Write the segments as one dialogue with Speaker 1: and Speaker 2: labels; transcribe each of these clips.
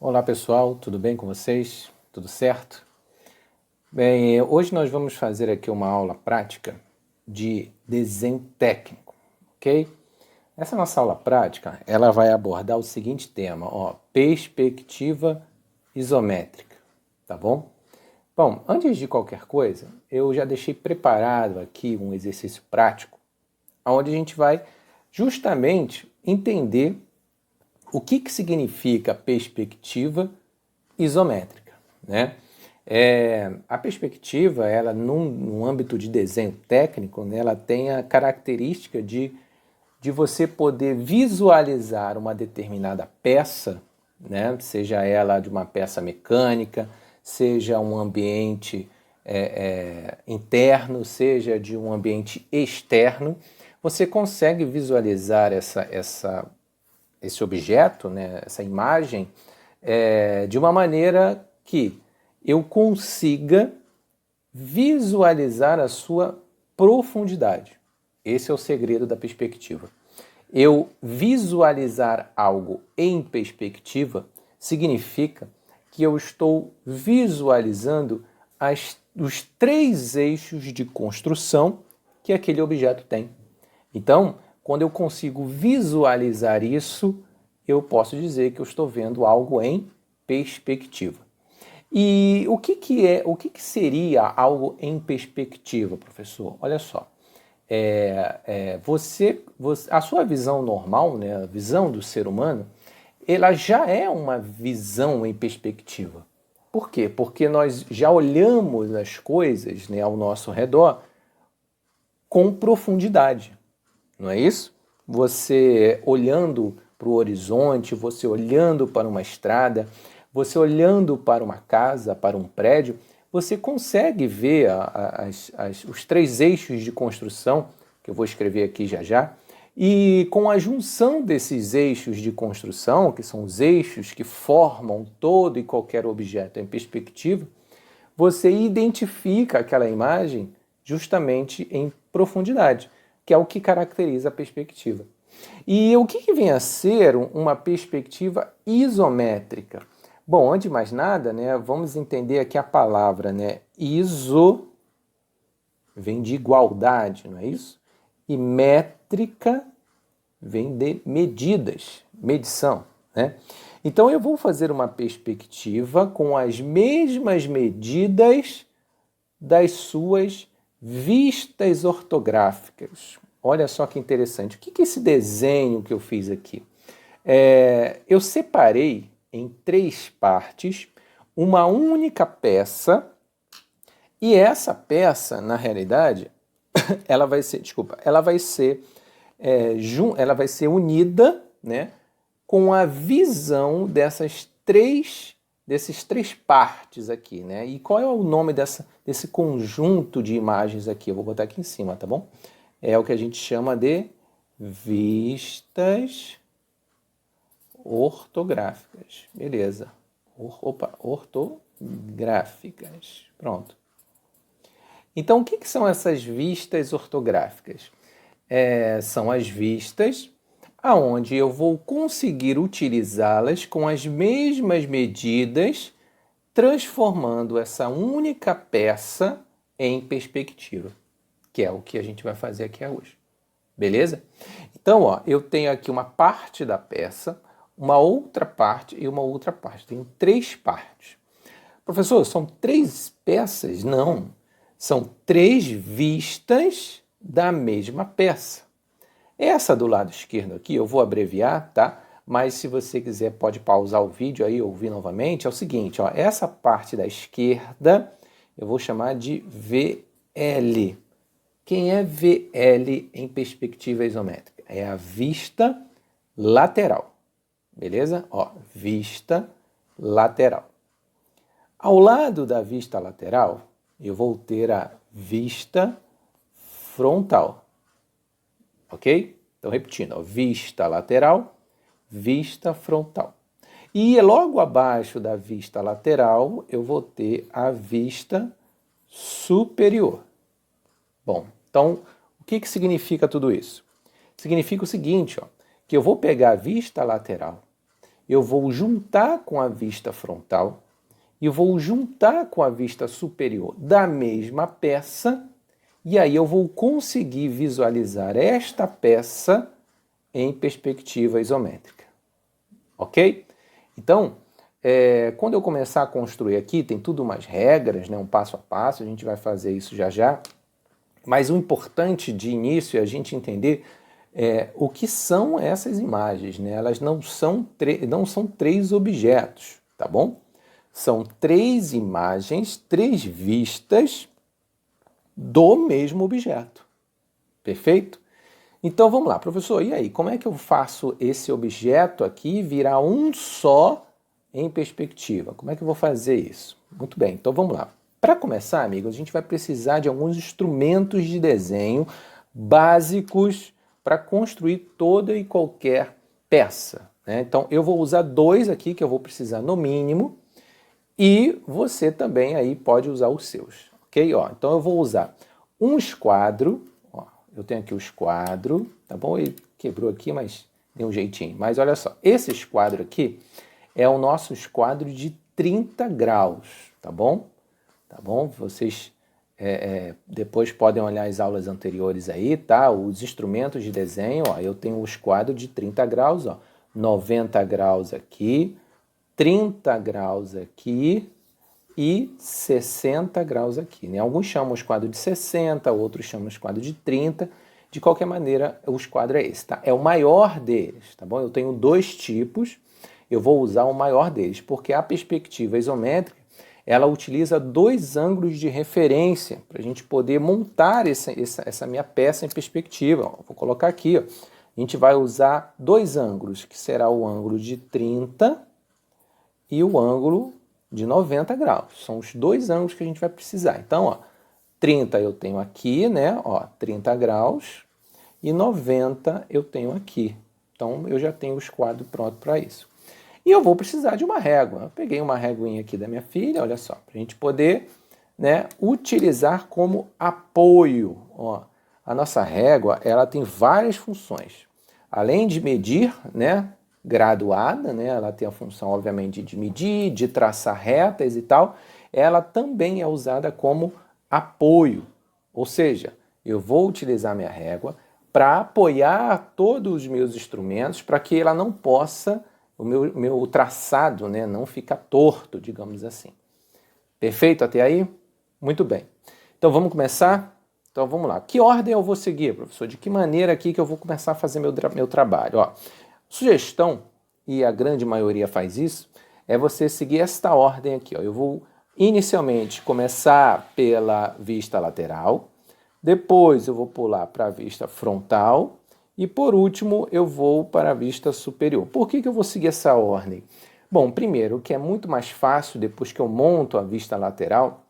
Speaker 1: Olá pessoal, tudo bem com vocês? Tudo certo? Bem, hoje nós vamos fazer aqui uma aula prática de desenho técnico, ok? Essa nossa aula prática, ela vai abordar o seguinte tema, ó, perspectiva isométrica, tá bom? Bom, antes de qualquer coisa, eu já deixei preparado aqui um exercício prático, onde a gente vai justamente entender o que significa perspectiva isométrica, né? A perspectiva, ela num âmbito de desenho técnico, né, ela tem a característica de você poder visualizar uma determinada peça, né, seja ela de uma peça mecânica, seja um ambiente interno, seja de um ambiente externo, você consegue visualizar esse objeto, né, essa imagem, de uma maneira que eu consiga visualizar a sua profundidade. Esse é o segredo da perspectiva. Eu visualizar algo em perspectiva significa que eu estou visualizando os três eixos de construção que aquele objeto tem. Então, quando eu consigo visualizar isso, eu posso dizer que eu estou vendo algo em perspectiva. E o que seria algo em perspectiva, professor? Olha só, a sua visão normal, né, a visão do ser humano, ela já é uma visão em perspectiva. Por quê? Porque nós já olhamos as coisas, né, ao nosso redor com profundidade. Não é isso? Você olhando para o horizonte, você olhando para uma estrada, você olhando para uma casa, para um prédio, você consegue ver os três eixos de construção, que eu vou escrever aqui já já, e com a junção desses eixos de construção, que são os eixos que formam todo e qualquer objeto em perspectiva, você identifica aquela imagem justamente em profundidade, que é o que caracteriza a perspectiva. E o que vem a ser uma perspectiva isométrica? Bom, antes de mais nada, né, vamos entender aqui a palavra, né? Iso vem de igualdade, não é isso? E métrica vem de medidas, medição, né? Então eu vou fazer uma perspectiva com as mesmas medidas das suas vistas ortográficas. Olha só que interessante. O que é esse desenho que eu fiz aqui? Eu separei em três partes uma única peça e essa peça, na realidade, ela vai ser, ela vai ser unida, né, com a visão desses três partes aqui, né? E qual é o nome desse conjunto de imagens aqui? Eu vou botar aqui em cima, tá bom? É o que a gente chama de vistas ortográficas. Beleza. Ortográficas. Pronto. Então, o que são essas vistas ortográficas? São as vistas aonde eu vou conseguir utilizá-las com as mesmas medidas, transformando essa única peça em perspectiva, que é o que a gente vai fazer aqui hoje. Beleza? Então, ó, eu tenho aqui uma parte da peça, uma outra parte e uma outra parte. Tenho três partes. Professor, são três peças? Não. São três vistas da mesma peça. Essa do lado esquerdo aqui, eu vou abreviar, tá? Mas se você quiser, pode pausar o vídeo aí e ouvir novamente. É o seguinte, ó, essa parte da esquerda eu vou chamar de VL. Quem é VL em perspectiva isométrica? É a vista lateral. Beleza? Ó, vista lateral. Ao lado da vista lateral, eu vou ter a vista frontal. Ok? Então, repetindo, ó, vista lateral, vista frontal. E logo abaixo da vista lateral, eu vou ter a vista superior. Bom, então, o que significa tudo isso? Significa o seguinte, ó, que eu vou pegar a vista lateral, eu vou juntar com a vista frontal e vou juntar com a vista superior da mesma peça, e aí eu vou conseguir visualizar esta peça em perspectiva isométrica. Ok? Então, quando eu começar a construir aqui, tem tudo umas regras, né, um passo a passo, a gente vai fazer isso já já, mas o importante de início é a gente entender o que são essas imagens, né? Elas não são três objetos, tá bom? São três imagens, três vistas do mesmo objeto. Perfeito? Então vamos lá, professor, e aí? Como é que eu faço esse objeto aqui virar um só em perspectiva? Como é que eu vou fazer isso? Muito bem, então vamos lá. Para começar, amigos, a gente vai precisar de alguns instrumentos de desenho básicos para construir toda e qualquer peça, né? Então eu vou usar dois aqui que eu vou precisar no mínimo, e você também aí pode usar os seus, ok? Ó, então eu vou usar um esquadro, ó, eu tenho aqui o esquadro, tá bom? Ele quebrou aqui, mas deu um jeitinho. Mas olha só, esse esquadro aqui é o nosso esquadro de 30 graus, tá bom? Tá bom? Vocês depois podem olhar as aulas anteriores aí, tá? Os instrumentos de desenho, ó, eu tenho o esquadro de 30 graus, ó, 90 graus aqui, 30 graus aqui e 60 graus aqui, né? Alguns chamam o esquadro de 60, outros chamam o esquadro de 30. De qualquer maneira, o esquadro é esse, tá? É o maior deles, tá bom? Eu tenho dois tipos, eu vou usar o maior deles, porque a perspectiva isométrica, ela utiliza dois ângulos de referência para a gente poder montar essa minha peça em perspectiva. Ó, vou colocar aqui, ó. A gente vai usar dois ângulos, que será o ângulo de 30 e o ângulo de 90 graus. São os dois ângulos que a gente vai precisar. Então, ó, 30 eu tenho aqui, né? Ó, 30 graus, e 90 eu tenho aqui. Então, eu já tenho o esquadro pronto para isso. E eu vou precisar de uma régua. Eu peguei uma réguinha aqui da minha filha, olha só, para a gente poder, né, utilizar como apoio. Ó, a nossa régua, ela tem várias funções. Além de medir, né, graduada, né, ela tem a função, obviamente, de medir, de traçar retas e tal, ela também é usada como apoio. Ou seja, eu vou utilizar minha régua para apoiar todos os meus instrumentos para que ela não possa, o meu traçado, né, não fica torto, digamos assim. Perfeito até aí? Muito bem. Então vamos começar? Então vamos lá. Que ordem eu vou seguir, professor? De que maneira aqui que eu vou começar a fazer meu trabalho? Ó, sugestão, e a grande maioria faz isso, é você seguir esta ordem aqui. Ó. Eu vou inicialmente começar pela vista lateral, depois eu vou pular para a vista frontal, e por último, eu vou para a vista superior. Por que eu vou seguir essa ordem? Bom, primeiro, que é muito mais fácil, depois que eu monto a vista lateral,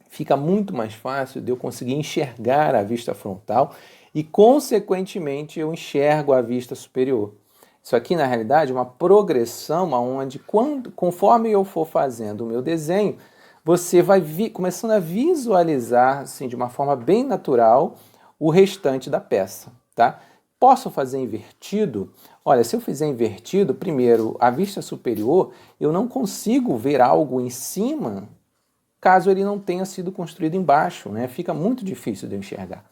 Speaker 1: fica muito mais fácil de eu conseguir enxergar a vista frontal e, consequentemente, eu enxergo a vista superior. Isso aqui, na realidade, é uma progressão onde, conforme eu for fazendo o meu desenho, você vai começando a visualizar, assim, de uma forma bem natural, o restante da peça, tá? Posso fazer invertido? Olha, se eu fizer invertido, primeiro, a vista superior, eu não consigo ver algo em cima, caso ele não tenha sido construído embaixo, né? Fica muito difícil de eu enxergar.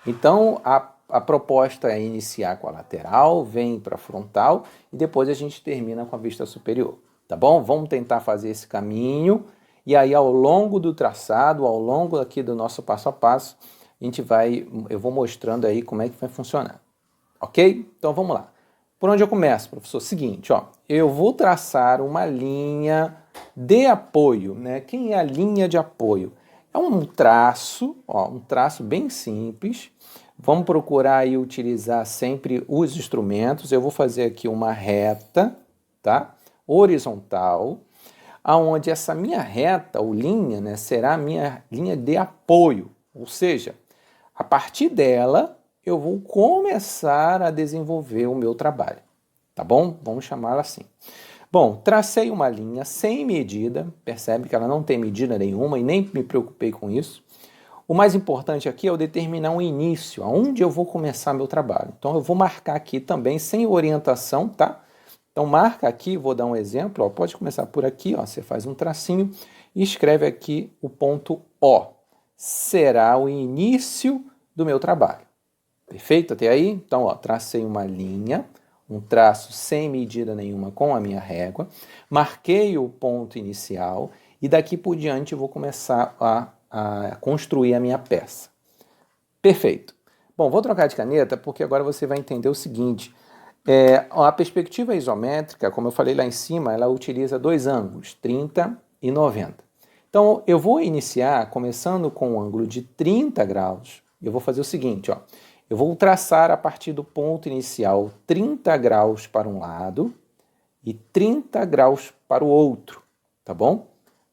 Speaker 1: Então, a proposta é iniciar com a lateral, vem para a frontal e depois a gente termina com a vista superior, tá bom? Vamos tentar fazer esse caminho e aí ao longo do traçado, ao longo aqui do nosso passo a passo, eu vou mostrando aí como é que vai funcionar. Ok? Então vamos lá. Por onde eu começo, professor? Seguinte, ó, eu vou traçar uma linha de apoio, né? Quem é a linha de apoio? É um traço, ó, um traço bem simples. Vamos procurar aí utilizar sempre os instrumentos. Eu vou fazer aqui uma reta, tá? Horizontal, aonde essa minha reta ou linha, né, será a minha linha de apoio. Ou seja, a partir dela eu vou começar a desenvolver o meu trabalho, tá bom? Vamos chamá-la assim. Bom, tracei uma linha sem medida, percebe que ela não tem medida nenhuma e nem me preocupei com isso. O mais importante aqui é eu determinar um início, aonde eu vou começar meu trabalho. Então eu vou marcar aqui também sem orientação, tá? Então, marca aqui, vou dar um exemplo, ó, pode começar por aqui, ó, você faz um tracinho e escreve aqui o ponto O. Será o início do meu trabalho. Perfeito até aí? Então, ó, tracei uma linha, um traço sem medida nenhuma com a minha régua, marquei o ponto inicial e daqui por diante eu vou começar a construir a minha peça. Perfeito. Bom, vou trocar de caneta porque agora você vai entender o seguinte. A perspectiva isométrica, como eu falei lá em cima, ela utiliza dois ângulos, 30 e 90. Então, eu vou iniciar começando com um ângulo de 30 graus. Eu vou fazer o seguinte, ó. Eu vou traçar a partir do ponto inicial 30 graus para um lado e 30 graus para o outro, tá bom?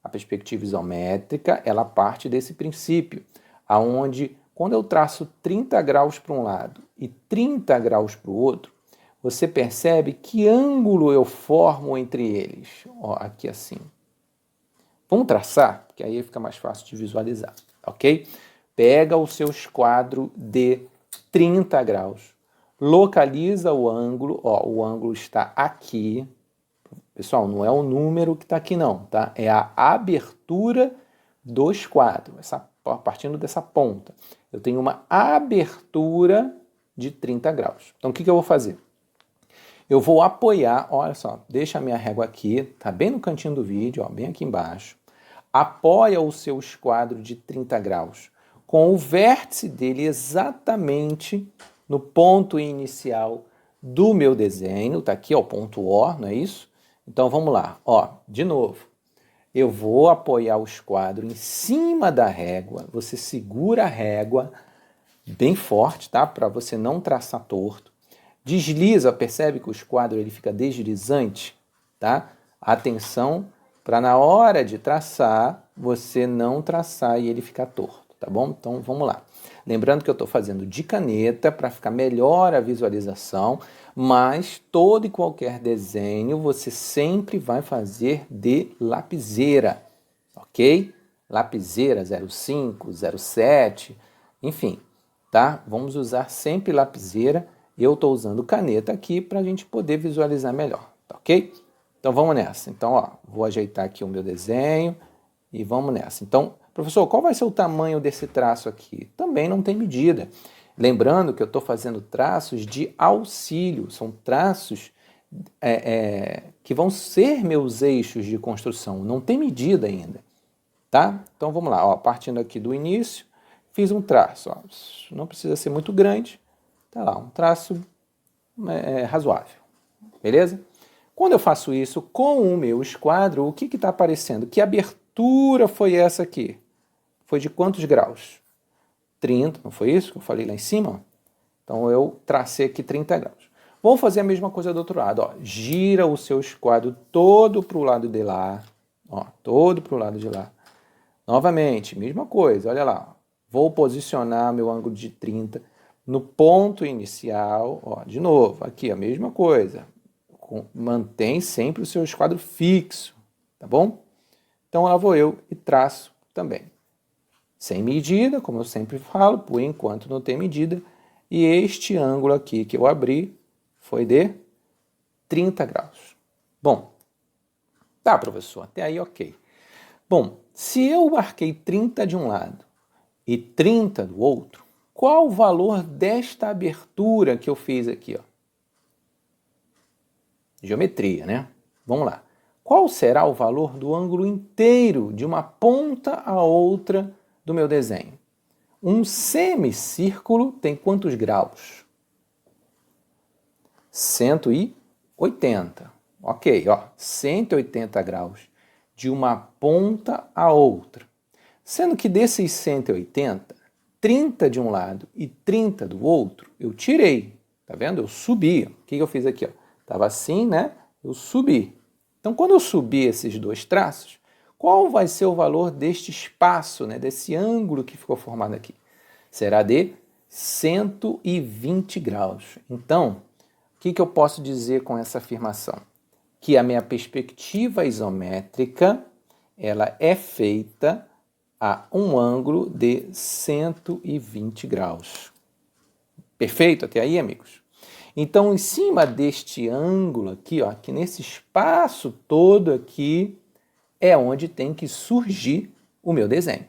Speaker 1: A perspectiva isométrica, ela parte desse princípio, aonde quando eu traço 30 graus para um lado e 30 graus para o outro, você percebe que ângulo eu formo entre eles. Ó, aqui assim. Vamos traçar, porque aí fica mais fácil de visualizar, ok? Pega o seu esquadro de 30 graus, localiza o ângulo, ó, o ângulo está aqui. Pessoal, não é o número que está aqui não, tá? É a abertura do esquadro, partindo dessa ponta. Eu tenho uma abertura de 30 graus. Então, o que eu vou fazer? Eu vou apoiar, olha só, deixa a minha régua aqui, tá bem no cantinho do vídeo, ó, bem aqui embaixo. Apoia o seu esquadro de 30 graus com o vértice dele exatamente no ponto inicial do meu desenho. Tá aqui, ó, o ponto O, não é isso? Então, vamos lá. Ó, de novo. Eu vou apoiar o esquadro em cima da régua. Você segura a régua bem forte, tá? Para você não traçar torto. Desliza, percebe que o esquadro ele fica deslizante, tá? Atenção para na hora de traçar, você não traçar e ele ficar torto, tá bom? Então, vamos lá. Lembrando que eu estou fazendo de caneta para ficar melhor a visualização, mas todo e qualquer desenho você sempre vai fazer de lapiseira, ok? Lapiseira 05, 07, enfim, tá? Vamos usar sempre lapiseira. Eu estou usando caneta aqui para a gente poder visualizar melhor, tá ok? Então vamos nessa. Então, ó, vou ajeitar aqui o meu desenho e vamos nessa. Então, professor, qual vai ser o tamanho desse traço aqui? Também não tem medida. Lembrando que eu estou fazendo traços de auxílio, são traços que vão ser meus eixos de construção, não tem medida ainda, tá? Então vamos lá, ó, partindo aqui do início, fiz um traço, ó, não precisa ser muito grande, tá lá, um traço razoável, beleza? Quando eu faço isso com o meu esquadro, o que está aparecendo? Que abertura foi essa aqui? Foi de quantos graus? 30, não foi isso que eu falei lá em cima? Então eu tracei aqui 30 graus. Vamos fazer a mesma coisa do outro lado. Ó. Gira o seu esquadro todo para o lado de lá. Ó, todo para o lado de lá. Novamente, mesma coisa, olha lá. Ó. Vou posicionar meu ângulo de 30 no ponto inicial. Ó, de novo, aqui a mesma coisa. Mantém sempre o seu esquadro fixo, tá bom? Então lá vou eu e traço também. Sem medida, como eu sempre falo, por enquanto não tem medida. E este ângulo aqui que eu abri foi de 30 graus. Bom, tá, professor, até aí ok. Bom, se eu marquei 30 de um lado e 30 do outro, qual o valor desta abertura que eu fiz aqui, ó? Geometria, né? Vamos lá. Qual será o valor do ângulo inteiro de uma ponta a outra do meu desenho? Um semicírculo tem quantos graus? 180. Ok, ó, 180 graus de uma ponta a outra. Sendo que desses 180, 30 de um lado e 30 do outro, eu tirei. Tá vendo? Eu subi. O que eu fiz aqui? Estava assim, né? Eu subi. Então, quando eu subir esses dois traços, qual vai ser o valor deste espaço, né, desse ângulo que ficou formado aqui? Será de 120 graus. Então, o que eu posso dizer com essa afirmação? Que a minha perspectiva isométrica ela é feita a um ângulo de 120 graus. Perfeito até aí, amigos? Então, em cima deste ângulo aqui, ó, aqui nesse espaço todo aqui, é onde tem que surgir o meu desenho.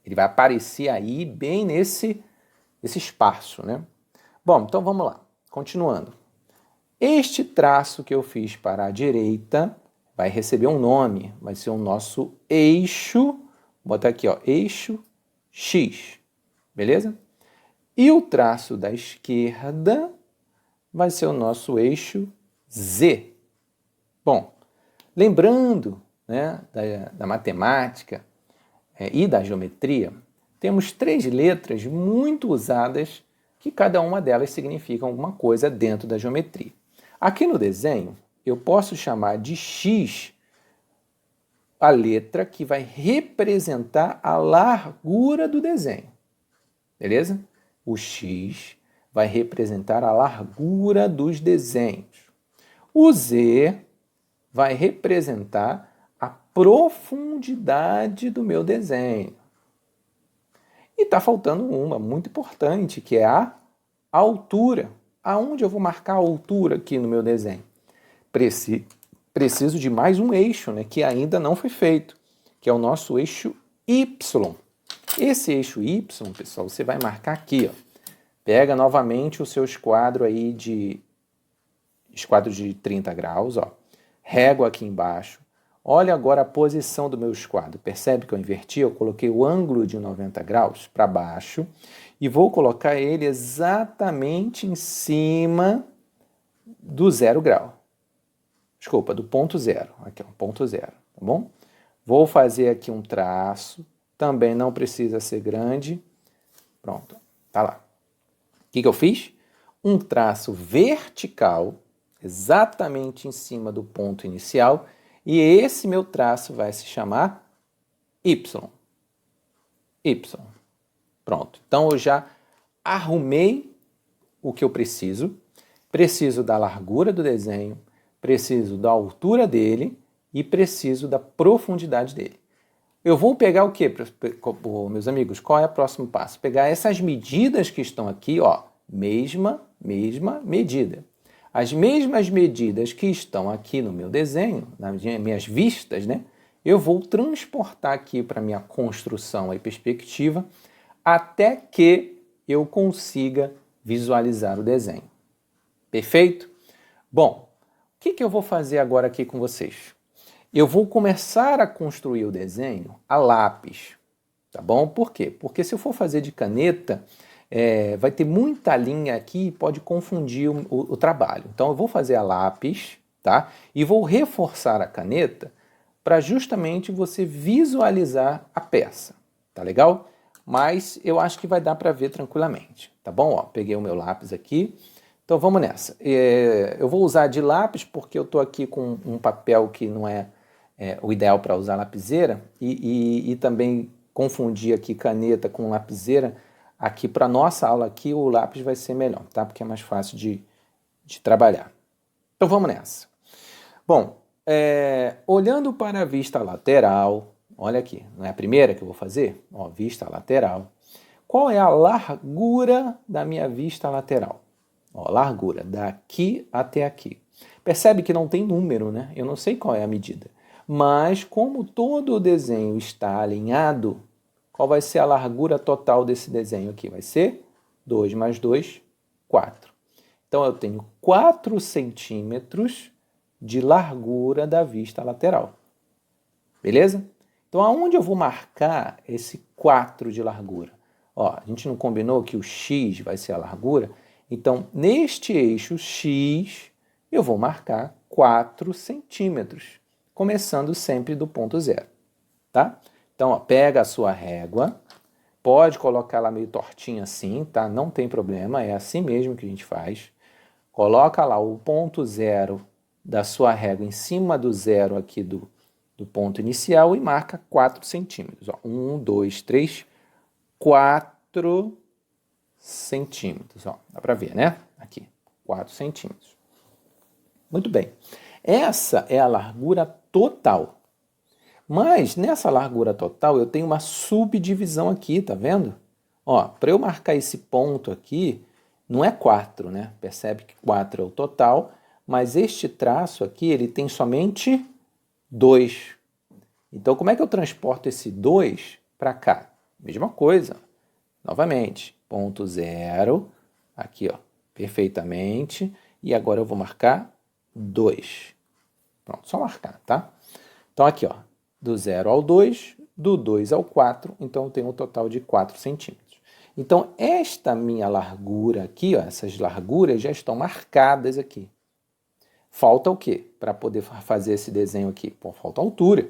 Speaker 1: Ele vai aparecer aí bem nesse espaço, né? Bom, então vamos lá. Continuando. Este traço que eu fiz para a direita vai receber um nome, vai ser o nosso eixo, vou botar aqui, ó, eixo X, beleza? E o traço da esquerda vai ser o nosso eixo Z. Bom, lembrando, né, da matemática e da geometria, temos 3 letras muito usadas que cada uma delas significa alguma coisa dentro da geometria. Aqui no desenho, eu posso chamar de X a letra que vai representar a largura do desenho, beleza? O X vai representar a largura dos desenhos. O Z vai representar a profundidade do meu desenho. E está faltando uma muito importante, que é a altura. Aonde eu vou marcar a altura aqui no meu desenho? Preciso de mais um eixo, né, que ainda não foi feito, que é o nosso eixo Y. Esse eixo Y, pessoal, você vai marcar aqui, ó. Pega novamente o seu esquadro aí de 30 graus, ó. Régua aqui embaixo. Olha agora a posição do meu esquadro. Percebe que eu inverti? Eu coloquei o ângulo de 90 graus para baixo e vou colocar ele exatamente em cima do 0 grau. Desculpa, do ponto 0. Aqui, ó, ponto 0, tá bom? Vou fazer aqui um traço. Também não precisa ser grande. Pronto, tá lá. O que eu fiz? Um traço vertical, exatamente em cima do ponto inicial, e esse meu traço vai se chamar Y. Y. Pronto. Então, eu já arrumei o que eu preciso. Preciso da largura do desenho, preciso da altura dele e preciso da profundidade dele. Eu vou pegar o quê, meus amigos? Qual é o próximo passo? Pegar essas medidas que estão aqui, ó, mesma medida. As mesmas medidas que estão aqui no meu desenho, nas minhas vistas, né? Eu vou transportar aqui para a minha construção e perspectiva até que eu consiga visualizar o desenho. Perfeito? Bom, o que eu vou fazer agora aqui com vocês? Eu vou começar a construir o desenho a lápis, tá bom? Por quê? Porque se eu for fazer de caneta, vai ter muita linha aqui e pode confundir o trabalho. Então eu vou fazer a lápis, tá? E vou reforçar a caneta para justamente você visualizar a peça, tá legal? Mas eu acho que vai dar para ver tranquilamente, tá bom? Ó, peguei o meu lápis aqui. Então vamos nessa. Eu vou usar de lápis porque eu estou aqui com um papel que não é o ideal para usar lapiseira e também confundir aqui caneta com lapiseira. Aqui para nossa aula aqui o lápis vai ser melhor, tá? Porque é mais fácil de trabalhar. Então vamos nessa. Bom, olhando para a vista lateral, olha aqui, não é a primeira que eu vou fazer? Ó, vista lateral. Qual é a largura da minha vista lateral? Ó, largura, daqui até aqui. Percebe que não tem número, né? Eu não sei qual é a medida. Mas como todo o desenho está alinhado, qual vai ser a largura total desse desenho aqui? Vai ser 2 mais 2, 4. Então eu tenho 4 centímetros de largura da vista lateral. Beleza? Então aonde eu vou marcar esse 4 de largura? Ó, a gente não combinou que o X vai ser a largura? Então, neste eixo X, eu vou marcar 4 centímetros, começando sempre do ponto 0, tá? Então, ó, pega a sua régua, pode colocar ela meio tortinha assim, tá? Não tem problema, é assim mesmo que a gente faz. Coloca lá o ponto 0 da sua régua em cima do 0 aqui do ponto inicial e marca 4 centímetros. Ó, 1, 2, 3, 4 centímetros, ó, dá para ver, né? Aqui, 4 centímetros. Muito bem. Essa é a largura total. Mas nessa largura total eu tenho uma subdivisão aqui, tá vendo? Ó, para eu marcar esse ponto aqui, Não é 4, né? Percebe que 4 é o total, mas este traço aqui, ele tem somente 2. Então, como é que eu transporto esse 2 para cá? Mesma coisa. Novamente, ponto 0, aqui, ó, perfeitamente. E agora eu vou marcar 2. Pronto, só marcar, tá? Então, aqui, ó, do 0 ao 2, do 2 ao 4, então eu tenho um total de 4 centímetros. Então, esta minha largura aqui, ó, essas larguras já estão marcadas aqui. Falta o quê? Para poder fazer esse desenho aqui? Pô, falta altura.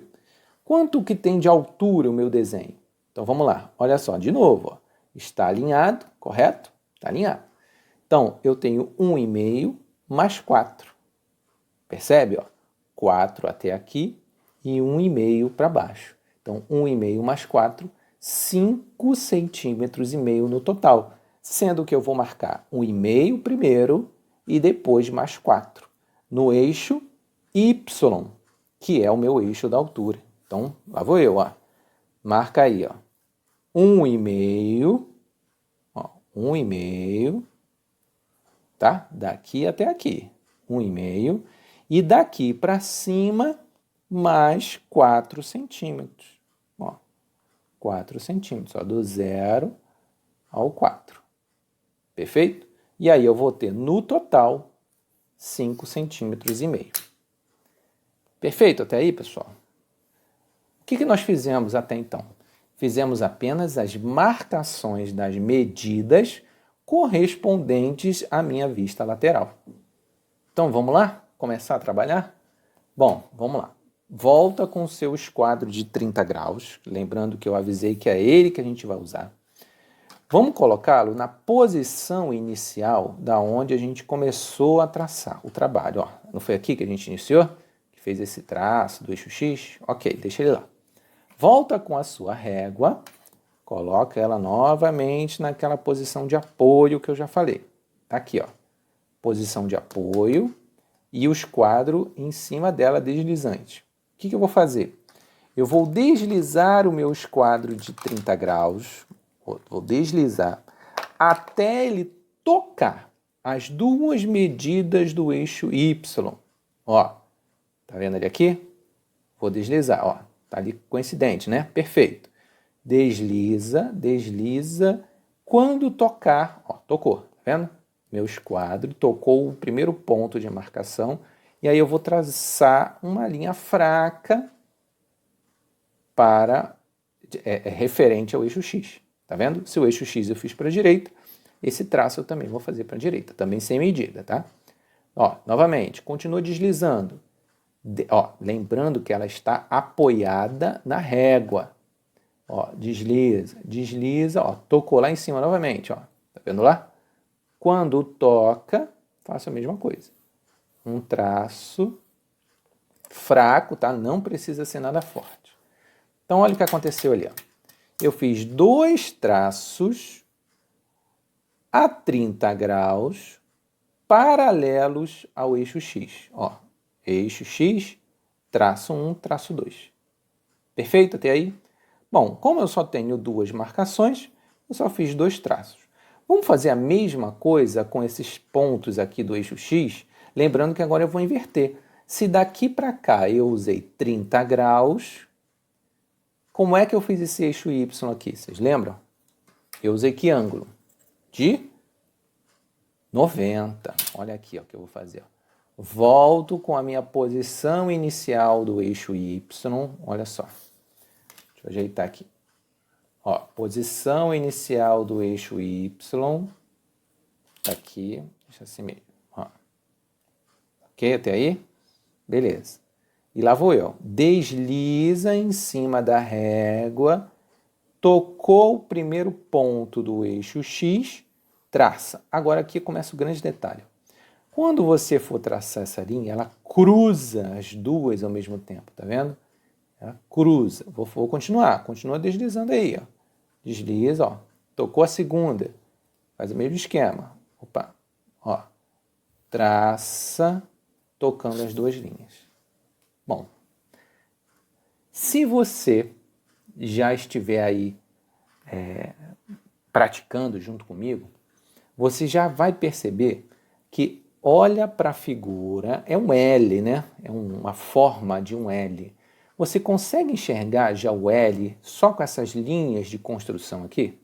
Speaker 1: Quanto que tem de altura o meu desenho? Então, vamos lá. Olha só, de novo. Ó. Está alinhado, correto? Está alinhado. Então, eu tenho 1,5 mais 4. Percebe? Ó? 4 até aqui e 1,5 para baixo. Então, 1,5 mais 4, 5 centímetros e meio no total. Sendo que eu vou marcar 1,5 primeiro e depois mais 4. No eixo Y, que é o meu eixo da altura. Então, lá vou eu, ó. Marca aí, ó. 1,5, ó, 1,5, tá? Daqui até aqui, 1,5. E daqui para cima, mais 4 centímetros. Ó, 4 centímetros, ó, do 0 ao 4. Perfeito? E aí eu vou ter, no total, 5 centímetros e meio. Perfeito até aí, pessoal? O que nós fizemos até então? Fizemos apenas as marcações das medidas correspondentes à minha vista lateral. Então, vamos lá? Começar a trabalhar? Bom, vamos lá. Volta com o seu esquadro de 30 graus, lembrando que eu avisei que é ele que a gente vai usar. Vamos colocá-lo na posição inicial da onde a gente começou a traçar o trabalho. Ó, não foi aqui que a gente iniciou? Que fez esse traço do eixo X? Ok, deixa ele lá. Volta com a sua régua, coloca ela novamente naquela posição de apoio que eu já falei. Tá aqui, ó. Posição de apoio e o esquadro em cima dela deslizante. O que eu vou fazer? Eu vou deslizar o meu esquadro de 30 graus, vou deslizar até ele tocar as duas medidas do eixo Y. Ó, tá vendo ele aqui? Vou deslizar, ó. Tá ali coincidente, né? Perfeito. Desliza, desliza. Quando tocar, ó, tocou, tá vendo? Meu esquadro tocou o primeiro ponto de marcação e aí eu vou traçar uma linha fraca para referente ao eixo X. Tá vendo? Se o eixo X eu fiz para a direita, esse traço eu também vou fazer para a direita, também sem medida, tá? Ó, novamente, continua deslizando. Ó, lembrando que ela está apoiada na régua. Ó, desliza, desliza, ó, tocou lá em cima novamente, ó. Tá vendo lá? Quando toca, faço a mesma coisa. Um traço fraco, tá? Não precisa ser nada forte. Então, olha o que aconteceu ali, ó. Eu fiz 2 traços a 30 graus paralelos ao eixo X. Ó, eixo X, traço 1, traço 2. Perfeito até aí? Bom, como eu só tenho 2 marcações, eu só fiz 2 traços. Vamos fazer a mesma coisa com esses pontos aqui do eixo X, lembrando que agora eu vou inverter. Se daqui para cá eu usei 30 graus, como é que eu fiz esse eixo Y aqui? Vocês lembram? Eu usei que ângulo? De 90. Olha aqui o que eu vou fazer. Ó. Volto com a minha posição inicial do eixo Y. Olha só. Deixa eu ajeitar aqui. Ó, posição inicial do eixo Y. Tá aqui. Deixa assim mesmo. Ó. Ok, até aí? Beleza. E lá vou eu. Desliza em cima da régua. Tocou o primeiro ponto do eixo X. Traça. Agora aqui começa o grande detalhe. Quando você for traçar essa linha, ela cruza as duas ao mesmo tempo, tá vendo? Ela cruza. Vou continuar. Continua deslizando aí, ó. Desliza, ó. Tocou a segunda. Faz o mesmo esquema. Opa. Ó. Traça, tocando as duas linhas. Bom. Se você já estiver aí praticando junto comigo, você já vai perceber que olha para a figura, é um L, né? É uma forma de um L. Você consegue enxergar já o L só com essas linhas de construção aqui?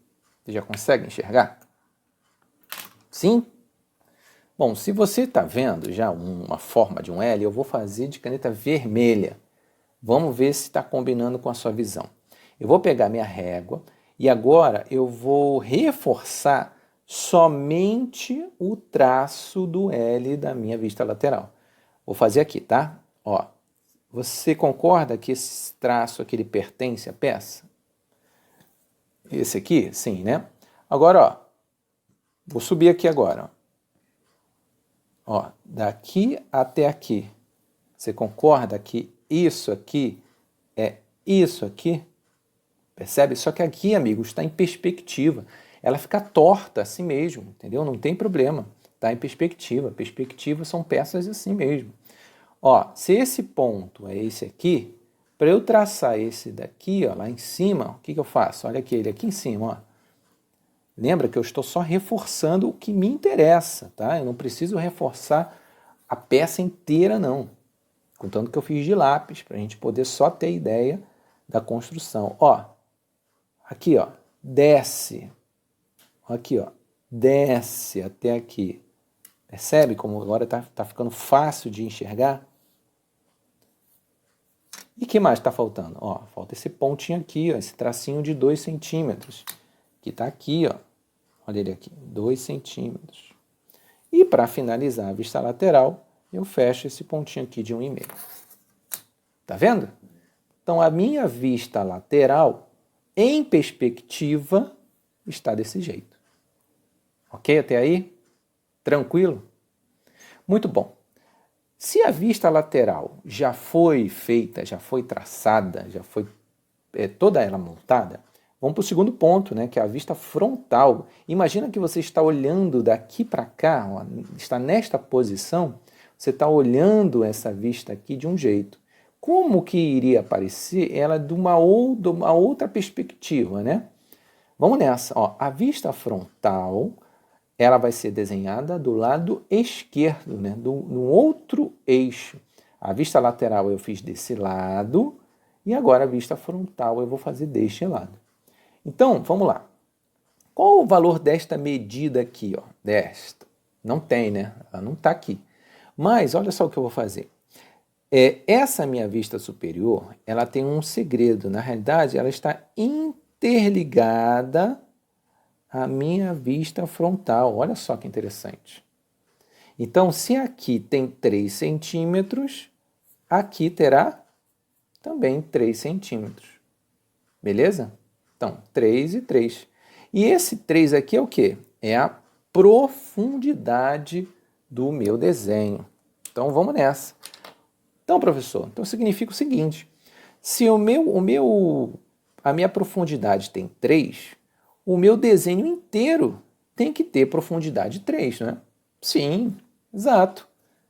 Speaker 1: Você já consegue enxergar? Sim? Bom, se você está vendo já uma forma de um L, eu vou fazer de caneta vermelha. Vamos ver se está combinando com a sua visão. Eu vou pegar minha régua e agora eu vou reforçar somente o traço do L da minha vista lateral. Vou fazer aqui, tá? Ó, você concorda que esse traço aqui ele pertence à peça? Esse aqui? Sim, né? Agora, ó, vou subir aqui agora. Ó, daqui até aqui. Você concorda que isso aqui é isso aqui? Percebe? Só que aqui, amigos, está em perspectiva. Ela fica torta assim mesmo, entendeu? Não tem problema. Está em perspectiva. Perspectivas são peças assim mesmo. Ó, se esse ponto é esse aqui, para eu traçar esse daqui, ó, lá em cima, o que eu faço? Olha aqui, ele aqui em cima, ó. Lembra que eu estou só reforçando o que me interessa, tá? Eu não preciso reforçar a peça inteira, não. Contanto que eu fiz de lápis, para a gente poder só ter ideia da construção. Ó, aqui, ó, desce. Aqui, ó, desce até aqui. Percebe como agora tá ficando fácil de enxergar? E o que mais está faltando? Ó, falta esse pontinho aqui, ó, esse tracinho de 2 centímetros, que está aqui, ó. Olha ele aqui, 2 centímetros. E para finalizar a vista lateral, eu fecho esse pontinho aqui de 1,5. Tá vendo? Então, a minha vista lateral, em perspectiva, está desse jeito. Ok até aí? Tranquilo? Muito bom. Se a vista lateral já foi feita, já foi traçada, já foi toda ela montada, vamos para o segundo ponto, né, que é a vista frontal. Imagina que você está olhando daqui para cá, ó, está nesta posição, você está olhando essa vista aqui de um jeito. Como que iria aparecer ela de uma outra perspectiva, né? Vamos nessa. Ó, a vista frontal, ela vai ser desenhada do lado esquerdo, né? No outro eixo. A vista lateral eu fiz desse lado e agora a vista frontal eu vou fazer deste lado. Então, vamos lá. Qual o valor desta medida aqui, ó? Desta? Não tem, né? Ela não está aqui. Mas olha só o que eu vou fazer. Essa minha vista superior, ela tem um segredo. Na realidade, ela está interligada à minha vista frontal. Olha só que interessante. Então, se aqui tem 3 centímetros, aqui terá também 3 centímetros. Beleza? Então, 3 e 3. E esse 3 aqui é o quê? É a profundidade do meu desenho. Então, vamos nessa. Então, professor, então significa o seguinte, se a minha profundidade tem 3, o meu desenho inteiro tem que ter profundidade 3, né? Sim, exato.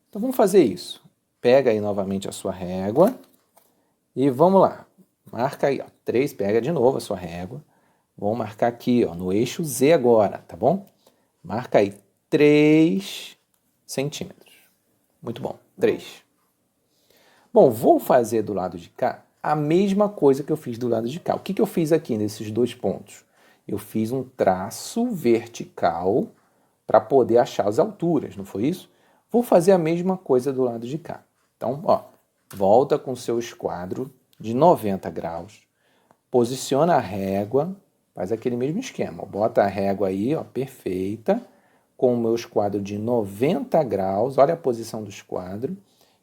Speaker 1: Então, vamos fazer isso. Pega aí novamente a sua régua e vamos lá. Marca aí, ó, 3, pega de novo a sua régua. Vamos marcar aqui, ó, no eixo Z agora, tá bom? Marca aí 3 centímetros. Muito bom, 3. Bom, vou fazer do lado de cá a mesma coisa que eu fiz do lado de cá. O que eu fiz aqui nesses 2 pontos? Eu fiz um traço vertical para poder achar as alturas, não foi isso? Vou fazer a mesma coisa do lado de cá. Então, ó, volta com o seu esquadro de 90 graus, posiciona a régua, faz aquele mesmo esquema. Bota a régua aí, ó, perfeita, com o meu esquadro de 90 graus, olha a posição do esquadro,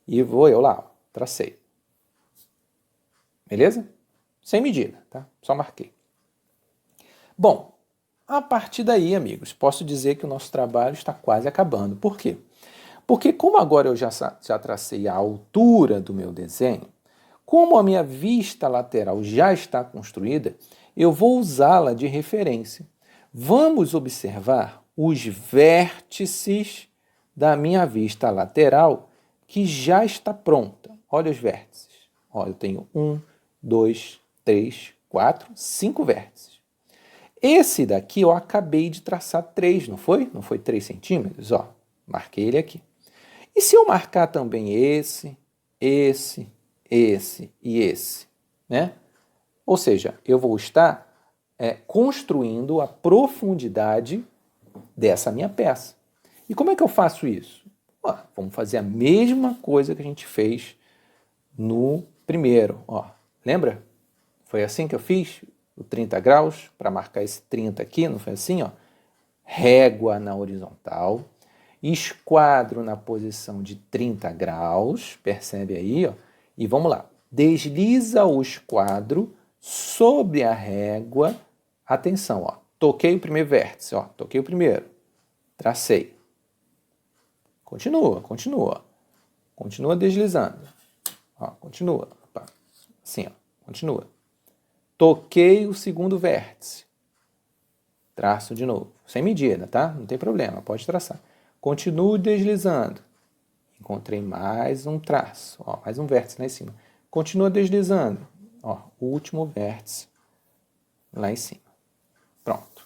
Speaker 1: e vou eu lá, ó, tracei. Beleza? Sem medida, tá? Só marquei. Bom, a partir daí, amigos, posso dizer que o nosso trabalho está quase acabando. Por quê? Porque como agora eu já tracei a altura do meu desenho, como a minha vista lateral já está construída, eu vou usá-la de referência. Vamos observar os vértices da minha vista lateral que já está pronta. Olha os vértices. Ó, eu tenho 1, 2, 3, 4, 5 vértices. Esse daqui eu acabei de traçar 3, não foi? Não foi 3 centímetros? Ó, marquei ele aqui. E se eu marcar também esse e esse, né? Ou seja, eu vou estar construindo a profundidade dessa minha peça. E como é que eu faço isso? Vamos fazer a mesma coisa que a gente fez no primeiro. Lembra? Foi assim que eu fiz o 30 graus, para marcar esse 30 aqui, não foi assim? Régua na horizontal, esquadro na posição de 30 graus, percebe aí? E vamos lá, desliza o esquadro sobre a régua, atenção, toquei o primeiro vértice, toquei o primeiro, tracei. Continua deslizando. Continua. Assim, continua. Toquei o segundo vértice. Traço de novo. Sem medida, tá? Não tem problema, pode traçar. Continuo deslizando. Encontrei mais um traço. Mais um vértice lá em cima. Continua deslizando. O último vértice lá em cima. Pronto.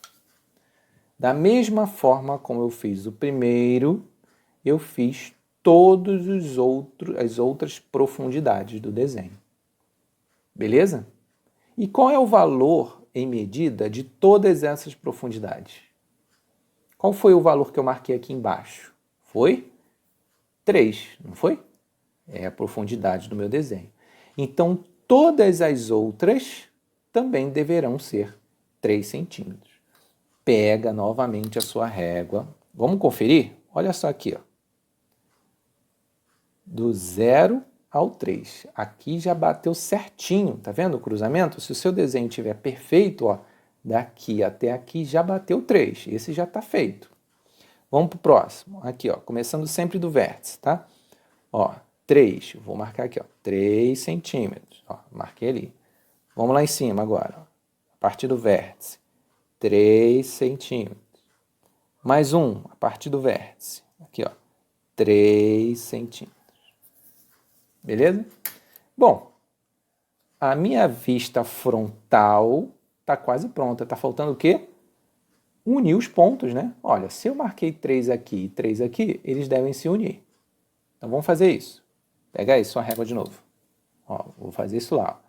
Speaker 1: Da mesma forma como eu fiz o primeiro, eu fiz todas as outras profundidades do desenho. Beleza? E qual é o valor em medida de todas essas profundidades? Qual foi o valor que eu marquei aqui embaixo? Foi 3, não foi? É a profundidade do meu desenho. Então, todas as outras também deverão ser 3 centímetros. Pega novamente a sua régua. Vamos conferir? Olha só aqui, do 0 ao 3. Aqui já bateu certinho, tá vendo o cruzamento? Se o seu desenho estiver perfeito, daqui até aqui já bateu 3. Esse já está feito. Vamos para o próximo. Aqui, começando sempre do vértice, tá? 3. Vou marcar aqui, 3 centímetros. Marquei ali. Vamos lá em cima agora. A partir do vértice. 3 centímetros. Mais um, a partir do vértice. Aqui, 3 centímetros. Beleza? Bom, a minha vista frontal está quase pronta. Está faltando o quê? Unir os pontos, né? Olha, se eu marquei 3 aqui e 3 aqui, eles devem se unir. Então, vamos fazer isso. Pega aí sua régua de novo. Vou fazer isso lá.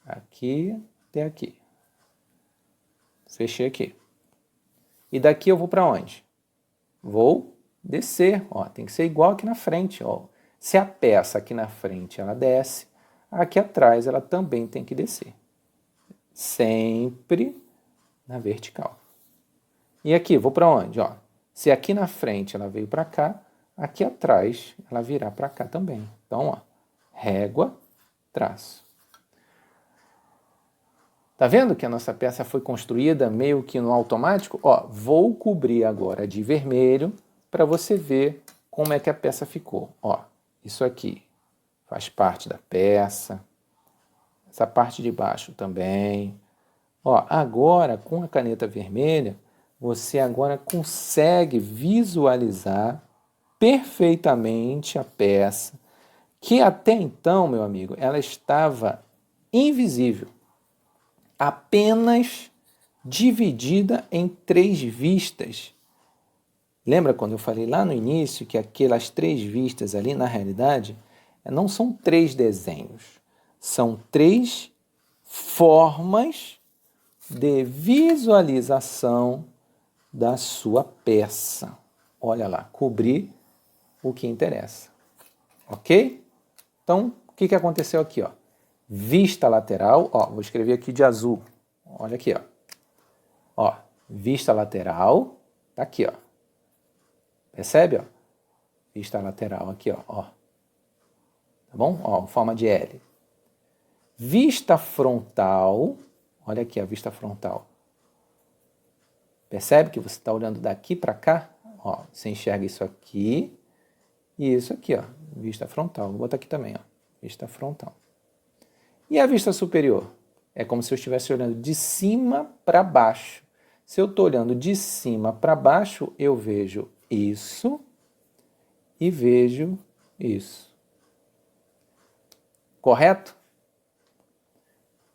Speaker 1: Aqui até aqui. Fechei aqui. E daqui eu vou para onde? Vou descer. Tem que ser igual aqui na frente. Se a peça aqui na frente ela desce, aqui atrás ela também tem que descer. Sempre na vertical. E aqui, vou para onde? Se aqui na frente ela veio para cá, aqui atrás ela virá para cá também. Então, régua, traço. Tá vendo que a nossa peça foi construída meio que no automático? Vou cobrir agora de vermelho para você ver como é que a peça ficou. Isso aqui faz parte da peça. Essa parte de baixo também. Agora, com a caneta vermelha, você agora consegue visualizar perfeitamente a peça, que até então, meu amigo, ela estava invisível, apenas dividida em 3 vistas. Lembra quando eu falei lá no início que aquelas 3 vistas ali, na realidade, não são 3 desenhos, são 3 formas de visualização da sua peça. Olha lá, cobrir o que interessa. Ok? Então, o que aconteceu aqui? Vista lateral, vou escrever aqui de azul. Olha aqui, vista lateral, tá aqui, Percebe, Vista lateral aqui, Tá bom? Forma de L. Vista frontal, olha aqui a vista frontal. Percebe que você está olhando daqui para cá? Você enxerga isso aqui e isso aqui, vista frontal. Vou botar aqui também, vista frontal. E a vista superior? É como se eu estivesse olhando de cima para baixo. Se eu estou olhando de cima para baixo, eu vejo isso e vejo isso. Correto?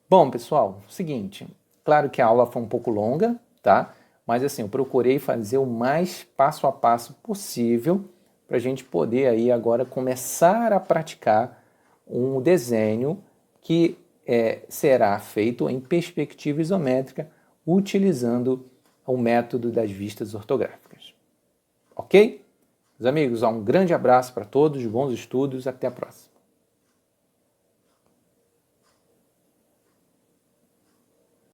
Speaker 1: Bom, pessoal, seguinte, Claro que a aula foi um pouco longa, tá? Mas assim, eu procurei fazer o mais passo a passo possível para a gente poder aí agora começar a praticar um desenho que será feito em perspectiva isométrica utilizando o método das vistas ortográficas. Ok? Meus amigos, um grande abraço para todos, bons estudos, até a próxima.